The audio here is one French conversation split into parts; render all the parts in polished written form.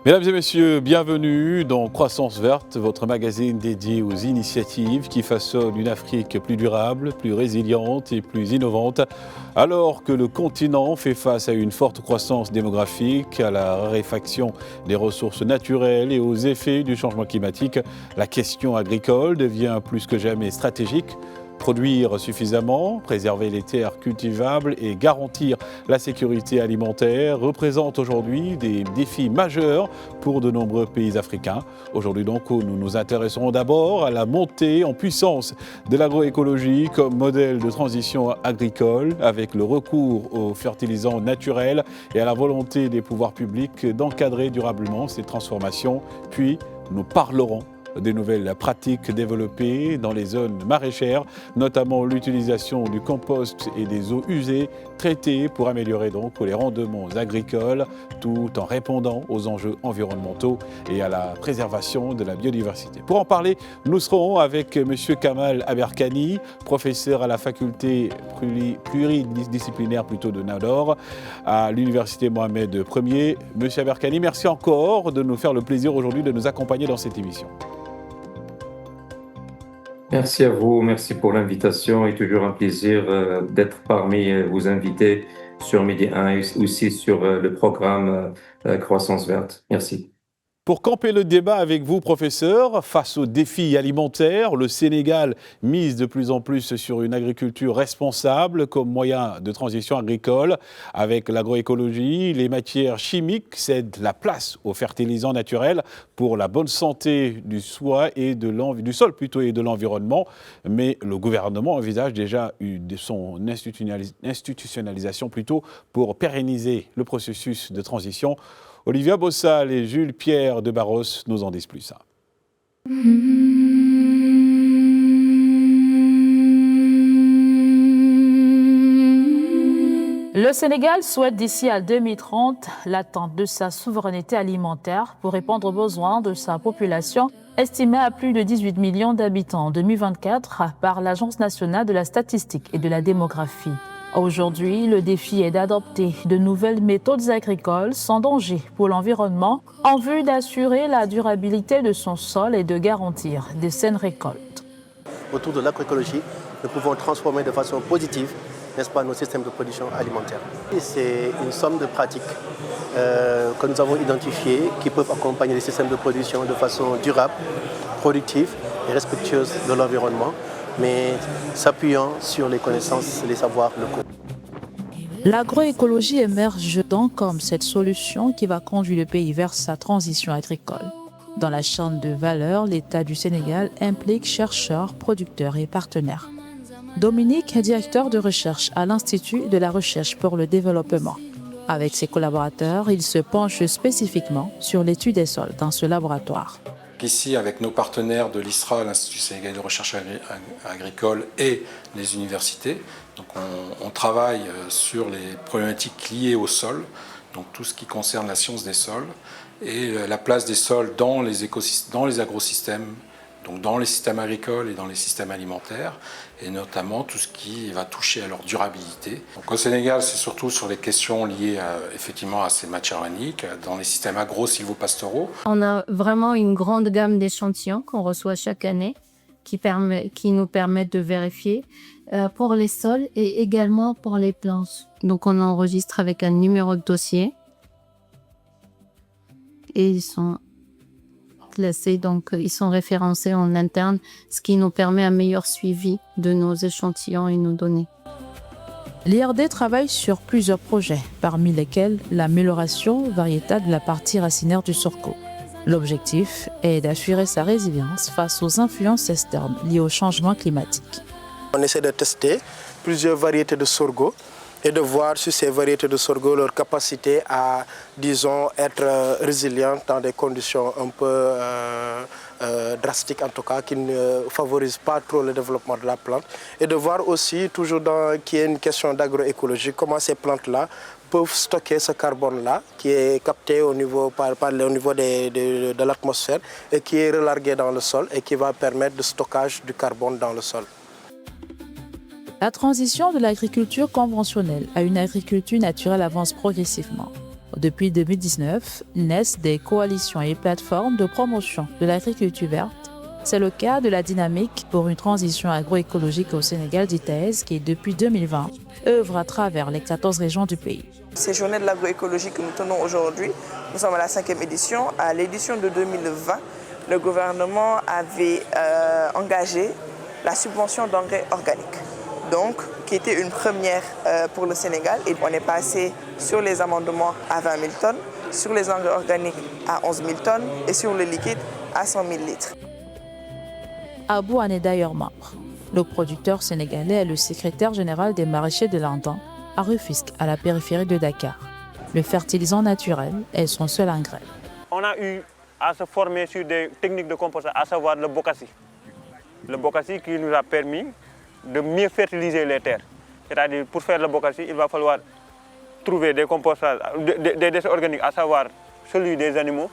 Mesdames et messieurs, bienvenue dans Croissance Verte, votre magazine dédié aux initiatives qui façonnent une Afrique plus durable, plus résiliente et plus innovante. Alors que le continent fait face à une forte croissance démographique, à la raréfaction des ressources naturelles et aux effets du changement climatique, la question agricole devient plus que jamais stratégique. Produire suffisamment, préserver les terres cultivables et garantir la sécurité alimentaire représentent aujourd'hui des défis majeurs pour de nombreux pays africains. Aujourd'hui donc, nous nous intéresserons d'abord à la montée en puissance de l'agroécologie comme modèle de transition agricole avec le recours aux fertilisants naturels et à la volonté des pouvoirs publics d'encadrer durablement ces transformations. Puis, nous parlerons des nouvelles pratiques développées dans les zones maraîchères, notamment l'utilisation du compost et des eaux usées traitées pour améliorer donc les rendements agricoles, tout en répondant aux enjeux environnementaux et à la préservation de la biodiversité. Pour en parler, nous serons avec M. Kamal Aberkani, professeur à la faculté pluridisciplinaire de Nador, à l'université Mohamed Ier. M. Aberkani, merci encore de nous faire le plaisir aujourd'hui de nous accompagner dans cette émission. Merci à vous, merci pour l'invitation et toujours un plaisir d'être parmi vos invités sur Midi 1 et aussi sur le programme Croissance Verte. Merci. Pour camper le débat avec vous, professeur, face aux défis alimentaires, le Sénégal mise de plus en plus sur une agriculture responsable comme moyen de transition agricole. Avec l'agroécologie, les matières chimiques cèdent la place aux fertilisants naturels pour la bonne santé du sol et de l'environnement. Mais le gouvernement envisage déjà son institutionnalisation pour pérenniser le processus de transition. Olivia Bossal et Jules Pierre de Barros nous en disent plus. Le Sénégal souhaite d'ici à 2030 l'atteinte de sa souveraineté alimentaire pour répondre aux besoins de sa population estimée à plus de 18 millions d'habitants en 2024 par l'Agence nationale de la statistique et de la démographie. Aujourd'hui, le défi est d'adopter de nouvelles méthodes agricoles sans danger pour l'environnement en vue d'assurer la durabilité de son sol et de garantir de saines récoltes. Autour de l'agroécologie, nous pouvons transformer de façon positive, n'est-ce pas, nos systèmes de production alimentaire. Et c'est une somme de pratiques que nous avons identifiées qui peuvent accompagner les systèmes de production de façon durable, productive et respectueuse de l'environnement, mais s'appuyant sur les connaissances et les savoirs locaux. L'agroécologie émerge donc comme cette solution qui va conduire le pays vers sa transition agricole. Dans la chaîne de valeur, l'État du Sénégal implique chercheurs, producteurs et partenaires. Dominique est directeur de recherche à l'Institut de la recherche pour le développement. Avec ses collaborateurs, il se penche spécifiquement sur l'étude des sols dans ce laboratoire. Ici, avec nos partenaires de l'ISRA, l'Institut sénégalais de recherche agricole et les universités, donc on travaille sur les problématiques liées au sol, donc tout ce qui concerne la science des sols et la place des sols dans les agrosystèmes, donc dans les systèmes agricoles et dans les systèmes alimentaires, et notamment tout ce qui va toucher à leur durabilité. Donc au Sénégal, c'est surtout sur les questions liées effectivement à ces matières organiques, dans les systèmes agro-silvopastoraux. On a vraiment une grande gamme d'échantillons qu'on reçoit chaque année, qui nous permettent de vérifier pour les sols et également pour les plantes. Donc on enregistre avec un numéro de dossier et ils sont classés, donc ils sont référencés en interne, ce qui nous permet un meilleur suivi de nos échantillons et nos données. L'IRD travaille sur plusieurs projets, parmi lesquels l'amélioration variétale de la partie racinaire du sorgho. L'objectif est d'assurer sa résilience face aux influences externes liées au changement climatique. On essaie de tester plusieurs variétés de sorgho et de voir sur ces variétés de sorgho leur capacité à, disons, être résilientes dans des conditions un peu drastiques en tout cas, qui ne favorisent pas trop le développement de la plante. Et de voir aussi, toujours qu'il y a une question d'agroécologie, comment ces plantes-là peuvent stocker ce carbone-là qui est capté au niveau de l'atmosphère et qui est relargué dans le sol et qui va permettre le stockage du carbone dans le sol. La transition de l'agriculture conventionnelle à une agriculture naturelle avance progressivement. Depuis 2019, naissent des coalitions et plateformes de promotion de l'agriculture verte. C'est le cas de la Dynamique pour une transition agroécologique au Sénégal d'ITES qui, depuis 2020, œuvre à travers les 14 régions du pays. Ces journées de l'agroécologie que nous tenons aujourd'hui, nous sommes à la 5e édition. À l'édition de 2020, le gouvernement avait engagé la subvention d'engrais organiques, donc qui était une première pour le Sénégal. Et on est passé sur les amendements à 20 000 tonnes, sur les engrais organiques à 11 000 tonnes et sur le liquide à 100 000 litres. Abou en est d'ailleurs membre. Le producteur sénégalais est le secrétaire général des maraîchers de l'Andan, à Rufisque, à la périphérie de Dakar. Le fertilisant naturel est son seul engrais. On a eu à se former sur des techniques de compostage, à savoir le bokassi. Le bokassi qui nous a permis de mieux fertiliser les terres. C'est-à-dire, pour faire le bokassi, il va falloir trouver des compostages, des déchets organiques, à savoir celui des animaux,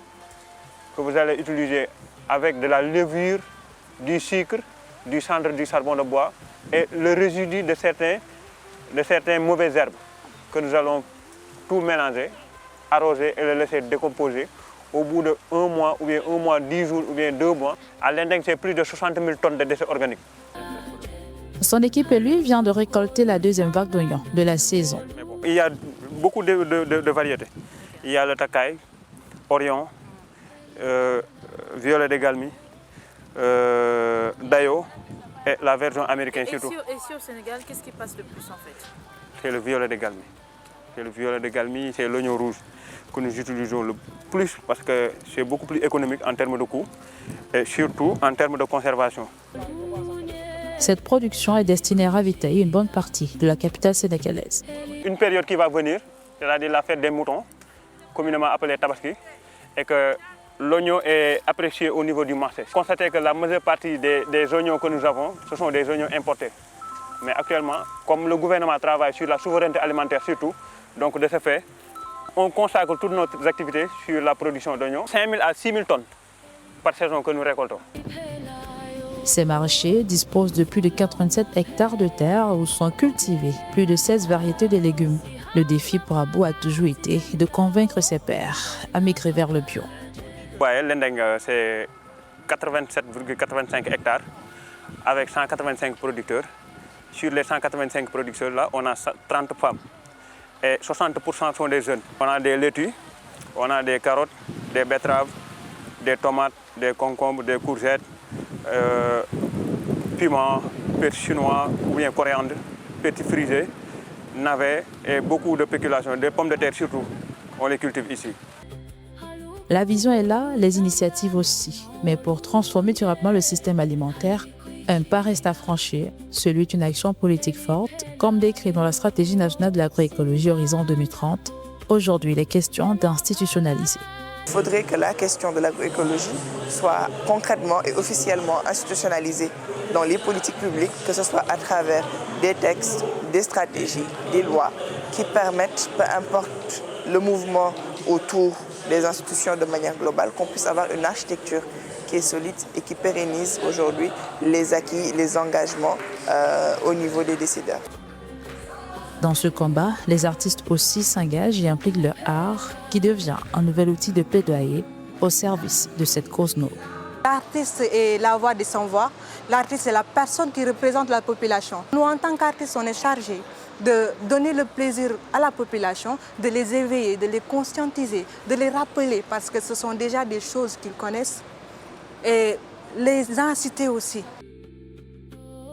que vous allez utiliser avec de la levure, du sucre, du cendre du charbon de bois et le résidu de certaines mauvaises herbes que nous allons tout mélanger, arroser et le laisser décomposer. Au bout de 1 mois, ou bien 1 mois, 10 jours, ou bien 2 mois, à l'Indeng, c'est plus de 60 000 tonnes de déchets organiques. Son équipe et lui vient de récolter la deuxième vague d'oignons de la saison. Il y a beaucoup de variétés. Il y a le Takai, Orion, Violet de Galmi, Dayo et la version américaine surtout. Et ici au Sénégal, qu'est-ce qui passe le plus en fait? C'est le violet de Galmi. C'est le violet de Galmi, c'est l'oignon rouge que nous utilisons le plus parce que c'est beaucoup plus économique en termes de coût et surtout en termes de conservation. Cette production est destinée à ravitailler une bonne partie de la capitale sénégalaise. Une période qui va venir, c'est-à-dire la fête des moutons, communément appelée Tabaski, et que l'oignon est apprécié au niveau du marché. Constatez que la majeure partie des oignons que nous avons, ce sont des oignons importés. Mais actuellement, comme le gouvernement travaille sur la souveraineté alimentaire surtout, donc de ce fait, on consacre toutes nos activités sur la production d'oignons, 5 000 à 6 000 tonnes par saison que nous récoltons. Ces maraîchers disposent de plus de 87 hectares de terre où sont cultivées plus de 16 variétés de légumes. Le défi pour Abou a toujours été de convaincre ses pairs à migrer vers le bio. Ouais, l'Indeng, c'est 87,85 hectares avec 185 producteurs. Sur les 185 producteurs, là, on a 30 femmes et 60% sont des jeunes. On a des laitues, on a des carottes, des betteraves, des tomates, des concombres, des courgettes, piments, persil chinois ou bien coriandre, petit frisé, navets et beaucoup de spéculations, des pommes de terre surtout, on les cultive ici. La vision est là, les initiatives aussi. Mais pour transformer durablement le système alimentaire, un pas reste à franchir, celui d'une action politique forte, comme décrit dans la stratégie nationale de l'agroécologie Horizon 2030. Aujourd'hui, il est question d'institutionnaliser. Il faudrait que la question de l'agroécologie soit concrètement et officiellement institutionnalisée dans les politiques publiques, que ce soit à travers des textes, des stratégies, des lois qui permettent, peu importe le mouvement autour des institutions de manière globale, qu'on puisse avoir une architecture qui est solide et qui pérennise aujourd'hui les acquis, les engagements au niveau des décideurs. Dans ce combat, les artistes aussi s'engagent et impliquent leur art, qui devient un nouvel outil de plaidoyer au service de cette cause noble. L'artiste est la voix des sans-voix. L'artiste est la personne qui représente la population. Nous, en tant qu'artistes, on est chargés de donner le plaisir à la population, de les éveiller, de les conscientiser, de les rappeler, parce que ce sont déjà des choses qu'ils connaissent, et les inciter aussi.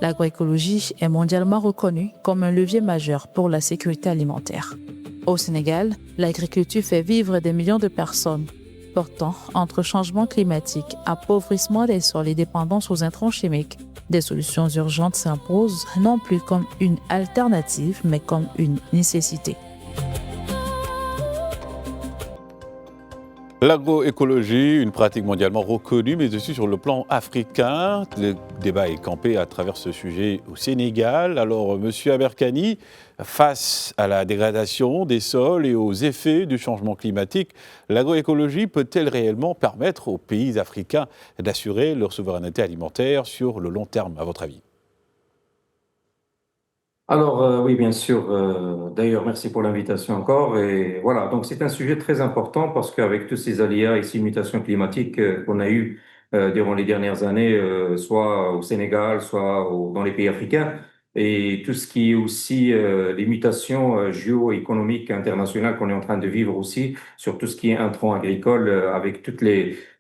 L'agroécologie est mondialement reconnue comme un levier majeur pour la sécurité alimentaire. Au Sénégal, l'agriculture fait vivre des millions de personnes. Pourtant, entre changement climatique, appauvrissement des sols et dépendance aux intrants chimiques, des solutions urgentes s'imposent non plus comme une alternative, mais comme une nécessité. L'agroécologie, une pratique mondialement reconnue, mais aussi sur le plan africain. Le débat est campé à travers ce sujet au Sénégal. Alors, Monsieur Aberkani, face à la dégradation des sols et aux effets du changement climatique, l'agroécologie peut-elle réellement permettre aux pays africains d'assurer leur souveraineté alimentaire sur le long terme, à votre avis ? Alors, oui, bien sûr. D'ailleurs, merci pour l'invitation encore. Et voilà, donc c'est un sujet très important parce qu'avec tous ces aléas et ces mutations climatiques qu'on a eues durant les dernières années, soit au Sénégal, soit dans les pays africains, et tout ce qui est aussi les mutations géoéconomiques internationales qu'on est en train de vivre aussi, sur tout ce qui est intrants agricoles, avec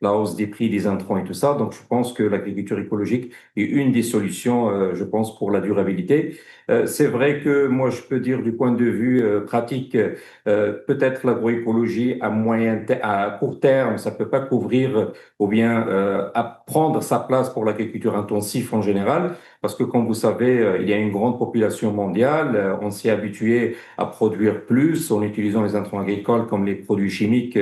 la hausse des prix des intrants et tout ça. Donc, je pense que l'agriculture écologique est une des solutions, je pense, pour la durabilité. C'est vrai que moi, je peux dire du point de vue pratique, peut-être l'agroécologie à court terme, ça peut pas couvrir ou bien à prendre sa place pour l'agriculture intensive en général, parce que comme vous savez, il y a une grande population mondiale, on s'est habitué à produire plus en utilisant les intrants agricoles comme les produits chimiques.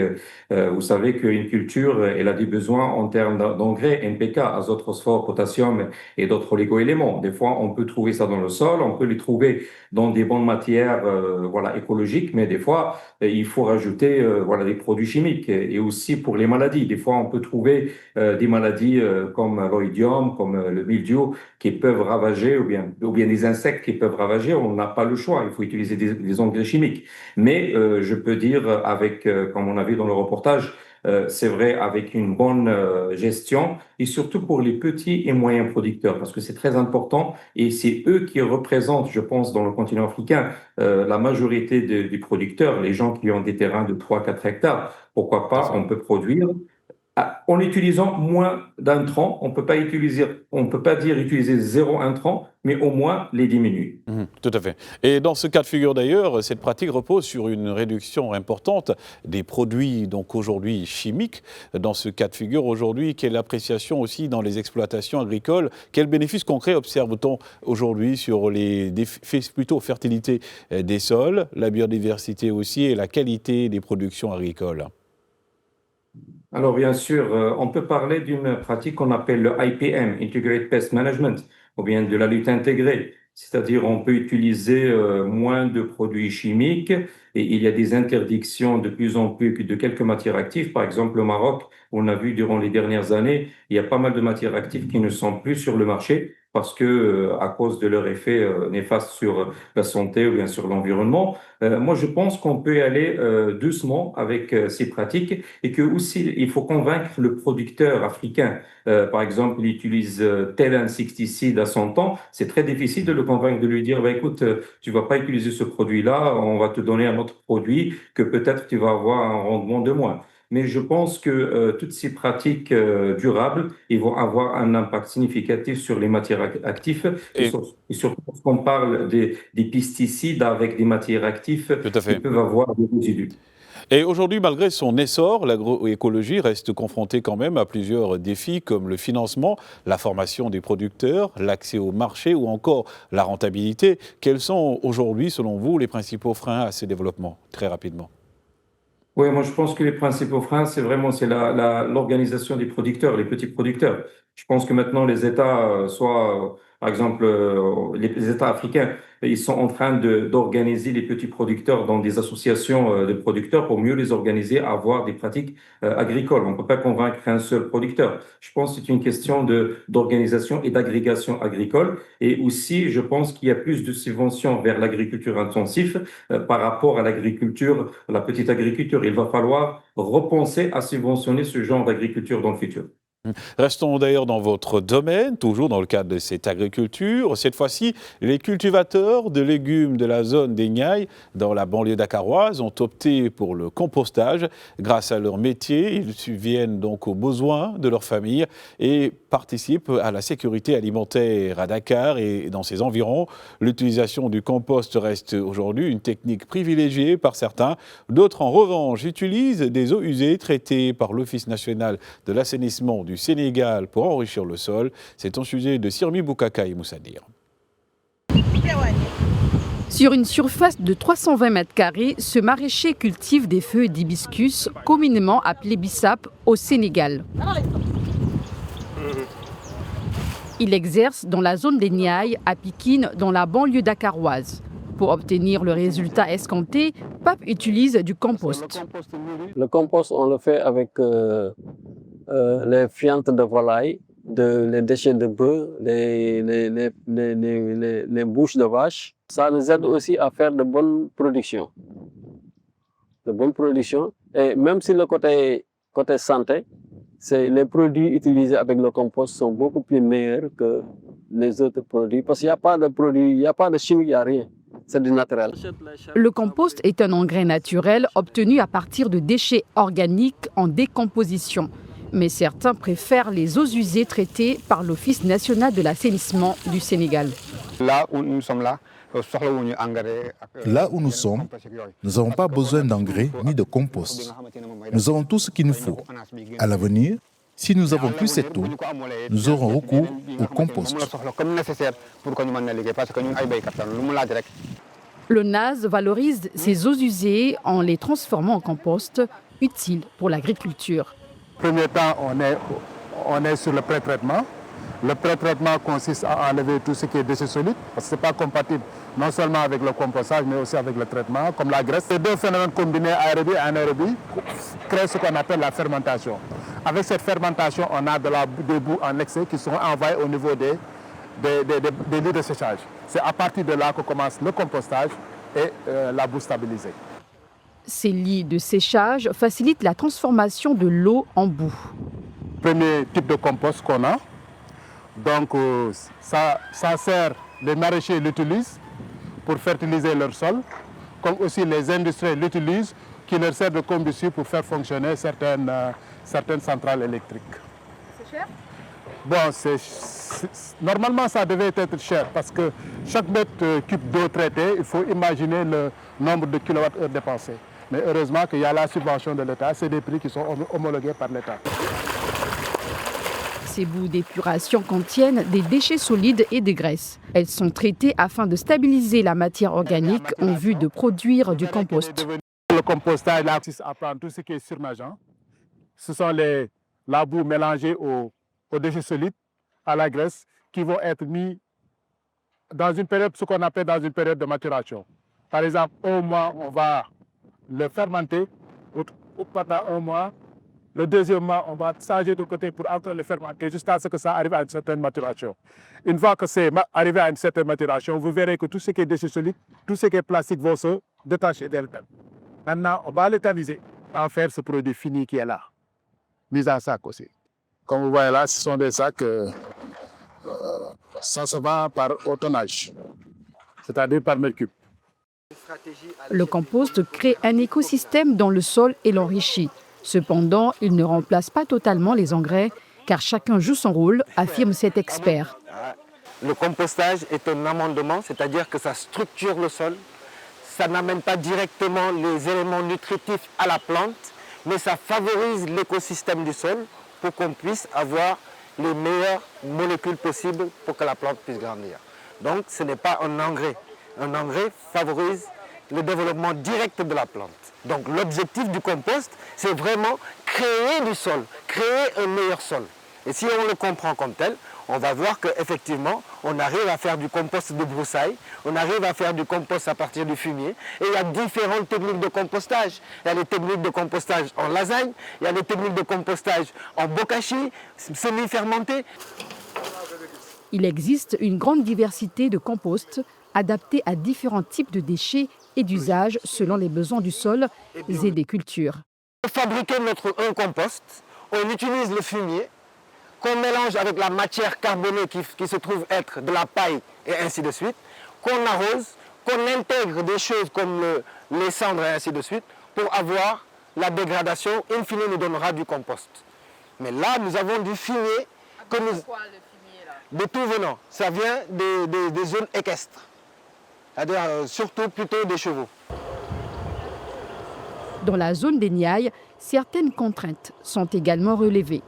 Vous savez qu'une culture, elle a des besoins en termes d'engrais, NPK, azote, phosphore, potassium et d'autres oligo-éléments. Des fois, on peut trouver ça dans le sol, on peut les trouver dans des bonnes matières, voilà, écologiques, mais des fois, il faut rajouter, voilà, des produits chimiques. Et aussi pour les maladies. Des fois, on peut trouver des maladies comme l'oïdium, comme le mildiou, qui peuvent ravager, ou bien des insectes qui peuvent ravager. On n'a pas le choix. Il faut utiliser des engrais chimiques. Mais je peux dire, avec, comme on a vu dans le reportage, c'est vrai, avec une bonne gestion et surtout pour les petits et moyens producteurs, parce que c'est très important et c'est eux qui représentent, je pense, dans le continent africain, la majorité des producteurs, les gens qui ont des terrains de 3 4 hectares. Pourquoi Tout à pas, fait. on peut produire en utilisant moins d'intrants. On peut pas dire utiliser zéro intrant, mais au moins les diminuer. Tout à fait. Et dans ce cas de figure d'ailleurs, cette pratique repose sur une réduction importante des produits donc aujourd'hui chimiques. Dans ce cas de figure aujourd'hui, quelle appréciation aussi dans les exploitations agricoles? Quels bénéfices concrets observe-t-on aujourd'hui sur les défis plutôt fertilité des sols, la biodiversité aussi et la qualité des productions agricoles? Alors, bien sûr, on peut parler d'une pratique qu'on appelle le IPM, Integrated Pest Management, ou bien de la lutte intégrée. C'est-à-dire, on peut utiliser moins de produits chimiques et il y a des interdictions de plus en plus de quelques matières actives. Par exemple, au Maroc, on a vu durant les dernières années, il y a pas mal de matières actives qui ne sont plus sur le marché parce que, à cause de leur effet néfaste sur la santé ou bien sur l'environnement. Moi, je pense qu'on peut y aller doucement avec ces pratiques et que aussi il faut convaincre le producteur africain. Par exemple, il utilise tel insecticide à son temps. C'est très difficile de le convaincre, de lui dire, bah, écoute, tu vas pas utiliser ce produit-là, on va te donner un autre produit que peut-être tu vas avoir un rendement de moins. Mais je pense que toutes ces pratiques durables, ils vont avoir un impact significatif sur les matières actives Et et surtout lorsqu'on parle des pesticides avec des matières actives tout à qui fait. peuvent avoir des résidus. Et aujourd'hui, malgré son essor, l'agroécologie reste confrontée quand même à plusieurs défis comme le financement, la formation des producteurs, l'accès au marché ou encore la rentabilité. Quels sont aujourd'hui, selon vous, les principaux freins à ce développement? Très rapidement. Oui, moi je pense que les principaux freins, c'est l'organisation des producteurs, les petits producteurs. Je pense que maintenant les États, par exemple les États africains, ils sont en train d'organiser les petits producteurs dans des associations de producteurs pour mieux les organiser, à avoir des pratiques agricoles. On ne peut pas convaincre un seul producteur. Je pense que c'est une question d'organisation et d'agrégation agricole. Et aussi, je pense qu'il y a plus de subventions vers l'agriculture intensive par rapport à l'agriculture, la petite agriculture. Il va falloir repenser à subventionner ce genre d'agriculture dans le futur. Restons d'ailleurs dans votre domaine, toujours dans le cadre de cette agriculture. Cette fois-ci, les cultivateurs de légumes de la zone des Niayes, dans la banlieue dakaroise, ont opté pour le compostage. Grâce à leur métier, ils subviennent donc aux besoins de leur famille et participent à la sécurité alimentaire à Dakar et dans ses environs. L'utilisation du compost reste aujourd'hui une technique privilégiée par certains. D'autres, en revanche, utilisent des eaux usées traitées par l'Office national de l'assainissement du Sénégal pour enrichir le sol. C'est un sujet de Sirmi Boukaka et Moussadir. Sur une surface de 320 mètres carrés, ce maraîcher cultive des feuilles d'hibiscus, communément appelées bissap, au Sénégal. Il exerce dans la zone des Niayes, à Pikine, dans la banlieue dakaroise. Pour obtenir le résultat escompté, Pape utilise du compost. Le compost, on le fait avec les fientes de volaille les déchets de bœufs, les bouches de vache. Ça nous aide aussi à faire de bonnes productions. Et même si le côté santé, les produits utilisés avec le compost sont beaucoup plus meilleurs que les autres produits parce qu'il n'y a pas de produits, il n'y a pas de chimie, il n'y a rien. C'est du naturel. Le compost est un engrais naturel obtenu à partir de déchets organiques en décomposition. Mais certains préfèrent les eaux usées traitées par l'Office national de l'assainissement du Sénégal. Là où nous sommes, nous n'avons pas besoin d'engrais ni de compost. Nous avons tout ce qu'il nous faut. À l'avenir, si nous n'avons plus cette eau, nous aurons recours au compost. Le NAS valorise ces eaux usées en les transformant en compost utile pour l'agriculture. Premier temps, on est sur le pré-traitement. Le pré-traitement consiste à enlever tout ce qui est déchets solides, parce que ce n'est pas compatible non seulement avec le compostage, mais aussi avec le traitement, comme la graisse. Ces deux phénomènes combinés, aérobie et anaérobie, créent ce qu'on appelle la fermentation. Avec cette fermentation, on a des boues en excès qui sont envoyées au niveau des lits de séchage. C'est à partir de là que commence le compostage et la boue stabilisée. Ces lits de séchage facilitent la transformation de l'eau en boue. Premier type de compost qu'on a. Donc ça sert, les maraîchers l'utilisent pour fertiliser leur sol, comme aussi les industriels l'utilisent, qui leur sert de combustible pour faire fonctionner certaines centrales électriques. C'est cher? Bon, normalement ça devait être cher parce que chaque mètre cube d'eau traitée, il faut imaginer le nombre de kilowattheures dépensés. Mais heureusement qu'il y a la subvention de l'État, c'est des prix qui sont homologués par l'État. Ces boues d'épuration contiennent des déchets solides et des graisses. Elles sont traitées afin de stabiliser la matière organique en vue de produire du compost. Le compostage là, consiste à prendre tout ce qui est surnageant. Ce sont la boue mélangée aux déchets solides, à la graisse, qui vont être mis dans une période, ce qu'on appelle dans une période de maturation. Par exemple, un mois, on va le fermenter, pendant un mois. Le deuxième mois, on va changer de côté pour encore le fermenter jusqu'à ce que ça arrive à une certaine maturation. Une fois que c'est arrivé à une certaine maturation, vous verrez que tout ce qui est déchets solides, tout ce qui est plastique vont se détacher d'elle-même. Maintenant, on va l'éterniser, en faire ce produit fini qui est là, mis en sac aussi. Comme vous voyez là, ce sont des sacs, ça se vend par au tonnage, c'est-à-dire par mètre cube. Le compost crée un écosystème dans le sol et l'enrichit. Cependant, il ne remplace pas totalement les engrais, car chacun joue son rôle, affirme cet expert. Le compostage est un amendement, c'est-à-dire que ça structure le sol. Ça n'amène pas directement les éléments nutritifs à la plante, mais ça favorise l'écosystème du sol pour qu'on puisse avoir les meilleures molécules possibles pour que la plante puisse grandir. Donc ce n'est pas un engrais. Un engrais favorise le développement direct de la plante. Donc l'objectif du compost, c'est vraiment créer du sol, créer un meilleur sol. Et si on le comprend comme tel, on va voir qu'effectivement, on arrive à faire du compost de broussailles, on arrive à faire du compost à partir du fumier, et il y a différentes techniques de compostage. Il y a les techniques de compostage en lasagne, il y a les techniques de compostage en bokashi, semi-fermenté. Il existe une grande diversité de composts adaptés à différents types de déchets et d'usages selon les besoins du sol et des cultures. Pour fabriquer un compost, on utilise le fumier qu'on mélange avec la matière carbonée qui se trouve être de la paille et ainsi de suite, qu'on arrose, qu'on intègre des choses comme les cendres et ainsi de suite pour avoir la dégradation, in fine nous donnera du compost. Mais là, nous avons du fumier que nous... De tout venant, ça vient des zones équestres, c'est-à-dire surtout plutôt des chevaux. Dans la zone des Niayes, certaines contraintes sont également relevées.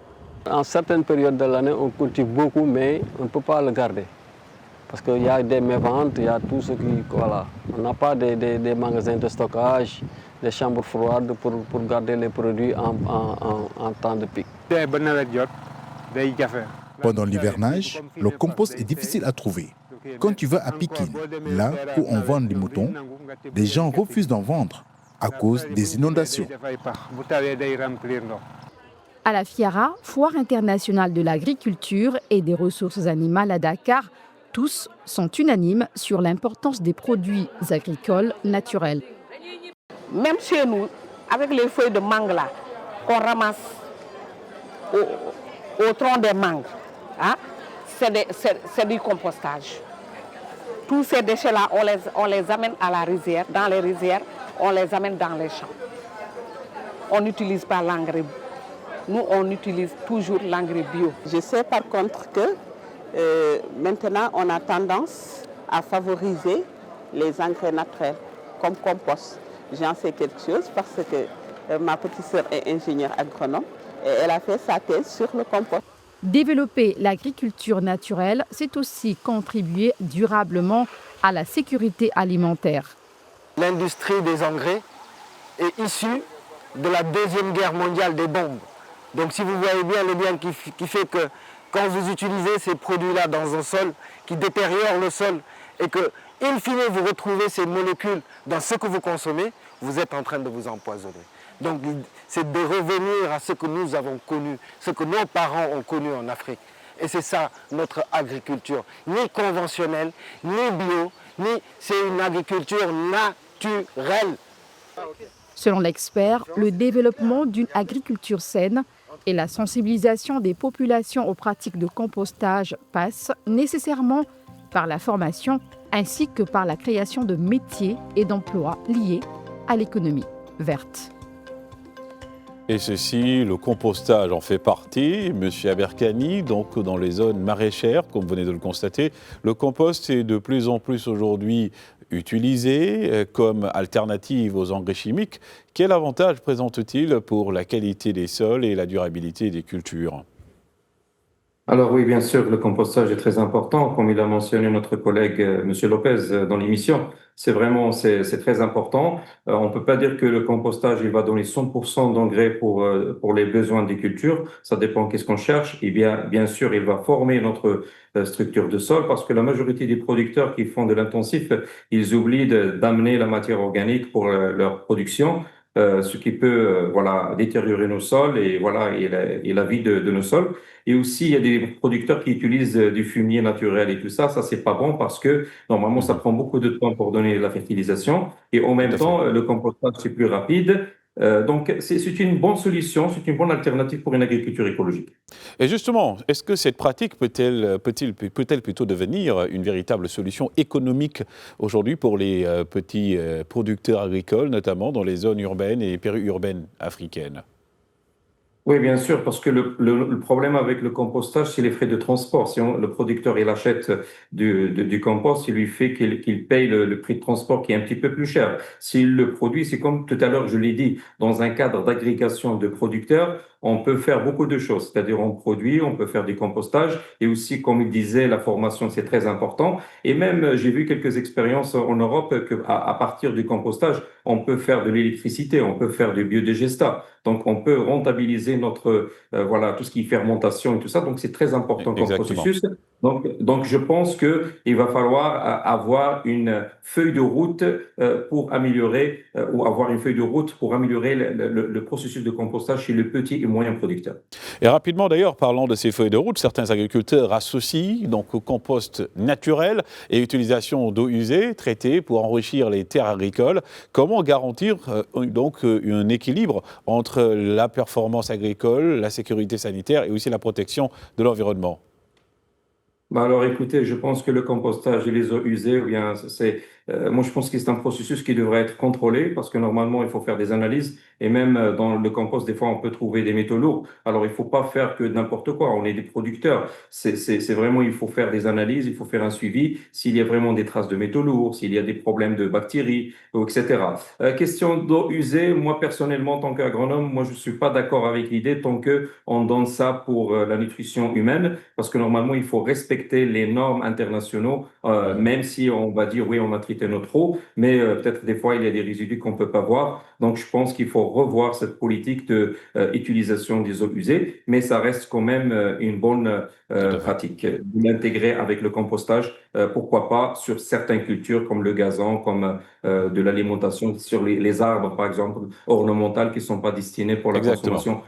En certaines périodes de l'année, on cultive beaucoup, mais on ne peut pas le garder. Parce qu'il y a des méventes, il y a tout ce qui... Voilà. On n'a pas des magasins de stockage, des chambres froides pour garder les produits en temps de pic. Pendant l'hivernage, le compost est difficile à trouver. Quand tu vas à Pikine, là où on vend les moutons, les gens refusent d'en vendre à cause des inondations. À la FIARA, Foire internationale de l'agriculture et des ressources animales à Dakar, tous sont unanimes sur l'importance des produits agricoles naturels. Même chez nous, avec les feuilles de mangue là, qu'on ramasse au tronc des mangues, hein, c'est du compostage. Tous ces déchets-là, on les amène à la rizière. Dans les rizières, on les amène dans les champs. On n'utilise pas l'engrais. Nous, on utilise toujours l'engrais bio. Je sais par contre que maintenant, on a tendance à favoriser les engrais naturels comme compost. J'en sais quelque chose parce que ma petite sœur est ingénieure agronome et elle a fait sa thèse sur le compost. Développer l'agriculture naturelle, c'est aussi contribuer durablement à la sécurité alimentaire. L'industrie des engrais est issue de la Deuxième Guerre mondiale des bombes. Donc si vous voyez bien le lien qui fait que quand vous utilisez ces produits-là dans un sol qui détériore le sol et que, in fine, vous retrouvez ces molécules dans ce que vous consommez, vous êtes en train de vous empoisonner. Donc c'est de revenir à ce que nous avons connu, ce que nos parents ont connu en Afrique. Et c'est ça notre agriculture, ni conventionnelle, ni bio, c'est une agriculture naturelle. Selon l'expert, le développement d'une agriculture saine et la sensibilisation des populations aux pratiques de compostage passent nécessairement par la formation ainsi que par la création de métiers et d'emplois liés à l'économie verte. Et ceci, le compostage en fait partie. Monsieur Aberkani, donc dans les zones maraîchères, comme vous venez de le constater, le compost est de plus en plus aujourd'hui utilisé comme alternative aux engrais chimiques. Quel avantage présente-t-il pour la qualité des sols et la durabilité des cultures ? Alors oui, bien sûr, le compostage est très important, comme il a mentionné notre collègue Monsieur Lopez dans l'émission. C'est très important. On peut pas dire que le compostage il va donner 100% d'engrais pour les besoins des cultures. Ça dépend qu'est-ce qu'on cherche. Et bien sûr, il va former notre structure de sol parce que la majorité des producteurs qui font de l'intensif, ils oublient d'amener la matière organique pour leur production. Ce qui peut détériorer nos sols et la vie de nos sols. Et aussi, il y a des producteurs qui utilisent du fumier naturel et tout ça. Ça, c'est pas bon parce que normalement, ça prend beaucoup de temps pour donner la fertilisation. Et en même temps, le compostage, c'est plus rapide. Donc, c'est une bonne solution, c'est une bonne alternative pour une agriculture écologique. Et justement, est-ce que cette pratique peut-elle plutôt devenir une véritable solution économique aujourd'hui pour les petits producteurs agricoles, notamment dans les zones urbaines et périurbaines africaines ? Oui, bien sûr, parce que le problème avec le compostage, c'est les frais de transport. Si le producteur il achète du compost, il lui fait qu'il paye le prix de transport qui est un petit peu plus cher. S'il le produit, c'est comme tout à l'heure je l'ai dit, dans un cadre d'agrégation de producteurs, on peut faire beaucoup de choses. C'est-à-dire on produit, on peut faire du compostage et aussi, comme il disait, la formation, c'est très important. Et même, j'ai vu quelques expériences en Europe qu'à partir du compostage, on peut faire de l'électricité, on peut faire du biodigestat. Donc, on peut rentabiliser notre, tout ce qui est fermentation et tout ça. Donc, c'est très important comme processus. Donc, je pense qu'il va falloir avoir une feuille de route pour améliorer le processus de compostage chez les petits et moyens producteurs. Et rapidement d'ailleurs, parlant de ces feuilles de route, certains agriculteurs associent donc au compost naturel et utilisation d'eau usée traitée pour enrichir les terres agricoles. Comment garantir donc un équilibre entre la performance agricole, la sécurité sanitaire et aussi la protection de l'environnement ? Alors écoutez, je pense que le compostage et les eaux usées, moi je pense que c'est un processus qui devrait être contrôlé parce que normalement il faut faire des analyses et même dans le compost des fois on peut trouver des métaux lourds. Alors il faut pas faire que n'importe quoi, on est des producteurs. C'est vraiment, il faut faire des analyses, il faut faire un suivi s'il y a vraiment des traces de métaux lourds, s'il y a des problèmes de bactéries, etc. Question d'eau usée, moi personnellement en tant qu'agronome, moi je suis pas d'accord avec l'idée tant que on donne ça pour la nutrition humaine parce que normalement il faut respecter les normes internationaux, même si on va dire oui, on a traité notre eau, mais peut-être des fois il y a des résidus qu'on peut pas voir. Donc je pense qu'il faut revoir cette politique de utilisation des eaux usées, mais ça reste quand même une bonne pratique. L'intégrer avec le compostage, pourquoi pas sur certaines cultures comme le gazon, comme de l'alimentation sur les arbres par exemple ornementales qui sont pas destinés pour la consommation.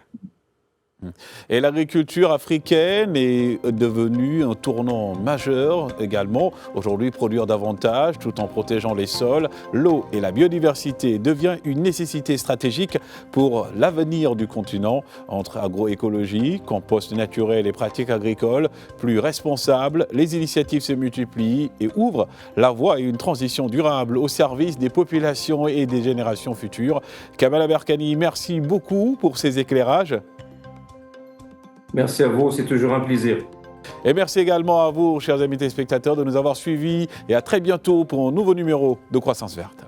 Et l'agriculture africaine est devenue un tournant majeur également. Aujourd'hui, produire davantage tout en protégeant les sols, l'eau et la biodiversité devient une nécessité stratégique pour l'avenir du continent. Entre agroécologie, compost naturel et pratiques agricoles plus responsables, les initiatives se multiplient et ouvrent la voie à une transition durable au service des populations et des générations futures. Kamala Berkani, merci beaucoup pour ces éclairages. Merci à vous, c'est toujours un plaisir. Et merci également à vous, chers amis téléspectateurs, de nous avoir suivis et à très bientôt pour un nouveau numéro de Croissance Verte.